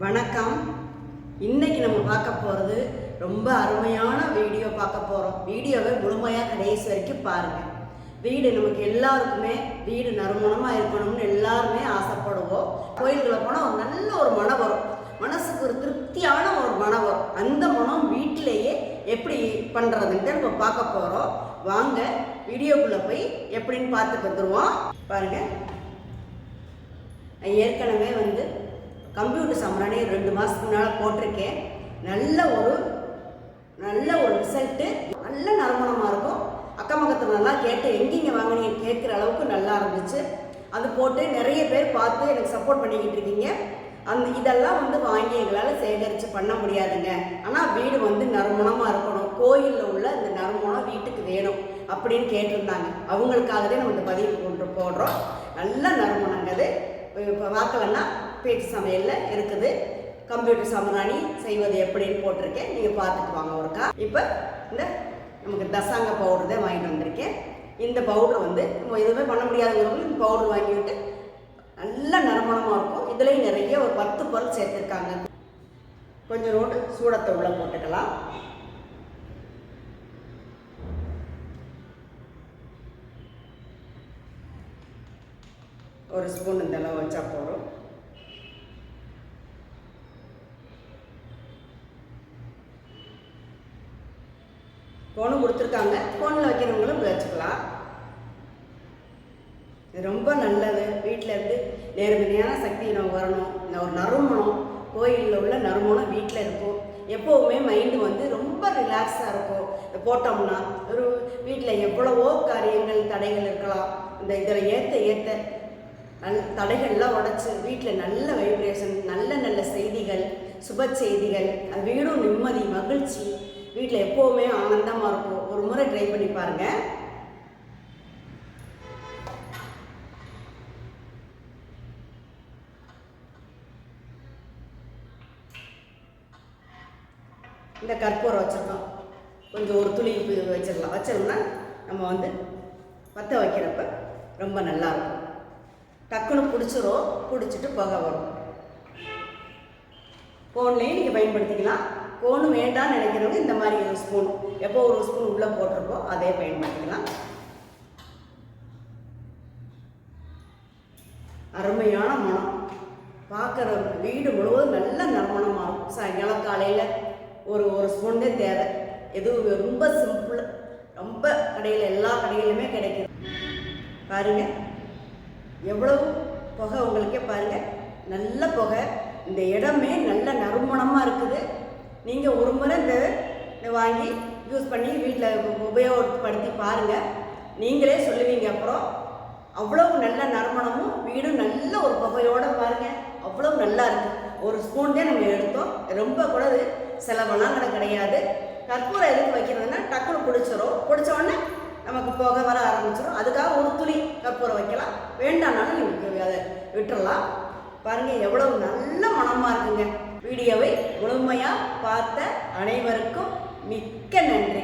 வணக்கம். இன்னைக்கு நம்ம பார்க்க போகிறது ரொம்ப அருமையான வீடியோ பார்க்க போகிறோம். வீடியோவை முழுமையாக கடைசி வரைக்கும் பாருங்கள். வீடு நமக்கு எல்லாருக்குமே வீடு நறுமணமாக இருக்கணும்னு எல்லாருமே ஆசைப்படுவோம். கோயில்களை போனால் ஒரு நல்ல ஒரு மனம் வரும், மனசுக்கு ஒரு திருப்தியான ஒரு மனம் வரும். அந்த மனம் வீட்டிலேயே எப்படி பண்ணுறதுன்ட்டு நம்ம பார்க்க போகிறோம். வாங்க வீடியோக்குள்ளே போய் எப்படின்னு பார்த்துட்டு வந்துடுவோம். பாருங்கள், ஏற்கனவே கம்ப்யூட்டர் சாம்பிராணி 2 மாதத்துக்கு முன்னால் போட்டிருக்கேன். நல்ல ஒரு ரிசல்ட்டு, நல்ல நறுமணமாக இருக்கும். அக்கம் பக்கத்தில் நல்லா கேட்டு எங்கேங்க வாங்கினீங்க கேட்குற அளவுக்கு நல்லா இருந்துச்சு. அது போட்டு நிறைய பேர் பார்த்து எனக்கு சப்போர்ட் பண்ணிக்கிட்டு இருக்கீங்க. இதெல்லாம் வாங்கி எங்களால் சேகரித்து பண்ண முடியாதுங்க, ஆனால் வீடு நறுமணமாக இருக்கணும், கோயிலில் உள்ள இந்த நறுமணம் வீட்டுக்கு வேணும் அப்படின்னு கேட்டிருந்தாங்க. அவங்களுக்காகவே நம்ம இந்த பதிவு போடுறோம். நல்ல நறுமணங்கிறது இப்போ பார்க்கலன்னா பேச்சு சமையலில் இருக்குது. கம்ப்யூட்டர் சாம்பிராணி செய்வது எப்படின்னு போட்டிருக்கேன், நீங்கள் பார்த்துட்டு வாங்க ஒருக்கா. இப்போ நமக்கு தசாங்க பவுடர் தான் வாங்கிட்டு வந்திருக்கேன். இந்த பவுடர் நம்ம எதுவுமே பண்ண முடியாதுங்கிறவங்க இந்த பவுடர் வாங்கிவிட்டு நல்ல நறுமணமாக இருக்கும். இதுலேயும் நிறைய ஒரு 10 பொருள் சேர்த்துருக்காங்க. கொஞ்சம் நோட்டு சூடத்தை உள்ள போட்டுக்கலாம். ஒரு ஸ்பூன் இந்த அளவு வச்சா போதும். கோணு கொடுத்துருக்காங்க, கோணில் வைக்கிறவங்களும் வச்சுக்கலாம். இது ரொம்ப நல்லது. வீட்டில் நேர்மையான சக்தி நம்ம வரணும். இந்த ஒரு நறுமணம், கோயிலில் உள்ள நறுமணம் வீட்டில் இருக்கும். எப்போவுமே மைண்டு ரொம்ப ரிலாக்ஸாக இருக்கும். போட்டோம்னா ஒரு வீட்டில் எவ்வளவோ காரியங்கள் தடைகள் இருக்கலாம். இதில் ஏற்ற தடைகள்லாம் உடச்சி வீட்டில் நல்ல வைப்ரேஷன், நல்ல செய்திகள், சுப செய்திகள், அது வீடும் நிம்மதி, மகிழ்ச்சி, வீட்டில் எப்போவுமே ஆனந்தமாக இருக்கும். ஒரு முறை ட்ரை பண்ணி பாருங்கள். இந்த கற்பூரம் வச்சுருக்கோம், கொஞ்சம் ஒரு துளி வச்சிடலாம். வச்சோம்னா நம்ம பற்ற வைக்கிறப்ப ரொம்ப நல்லாயிருக்கும். டக்குன்னு பிடிச்சிட்டு புகை வரும். கோன்லேயும் நீங்கள் பயன்படுத்திக்கலாம். கோனு வேண்டாம்னு நினைக்கிறவங்க இந்த மாதிரி ஒரு ஸ்பூன், எப்போ ஒரு ஸ்பூன் உள்ளே போட்டிருக்கோம் அதே பயன்படுத்திக்கலாம். அருமையான மனம், பார்க்குற வீடு முழுவதும் நல்ல நறுமணமாக இருக்கும். சாயங்காலம் காலையில் ஒரு ஸ்பூன் தான் தேவை. எதுவும் ரொம்ப சிம்பிள், ரொம்ப கடையில் எல்லா கடையிலுமே கிடைக்குது. பாருங்கள் எவ்வளவு புகை, உங்களுக்கே பாருங்கள் நல்ல புகை. இந்த இடமே நல்ல நறுமணமாக இருக்குது. நீங்கள் ஒரு முறை இந்த வாங்கி யூஸ் பண்ணி வீட்டில் உபயோகப்படுத்தி பாருங்கள், நீங்களே சொல்லுவீங்க. அப்புறம் அவ்வளவு நல்ல நறுமணமும் வீடும் நல்ல ஒரு புகையோடு பாருங்கள், அவ்வளவு நல்லா இருக்குது. ஒரு ஸ்பூன் தான் நம்ம எடுத்தோம், ரொம்ப கூட செலவெல்லாம் கிடையாது. கற்பூரம் எதுக்கு வைக்கிறதுனா டக்குன்னு பிடிச்சோடனே நமக்கு புகை வர ஆரம்பிச்சிடும். அதுக்காக ஒரு துளி கற்பூரம் வைக்கலாம், வேண்டாம்னாலும் நீங்கள் அதை விட்டுறலாம். பாருங்கள் எவ்வளவு நல்ல மனமாக இருக்குங்க. வீடியோவை முழுமையாக பார்த்த அனைவருக்கும் மிக்க நன்றி.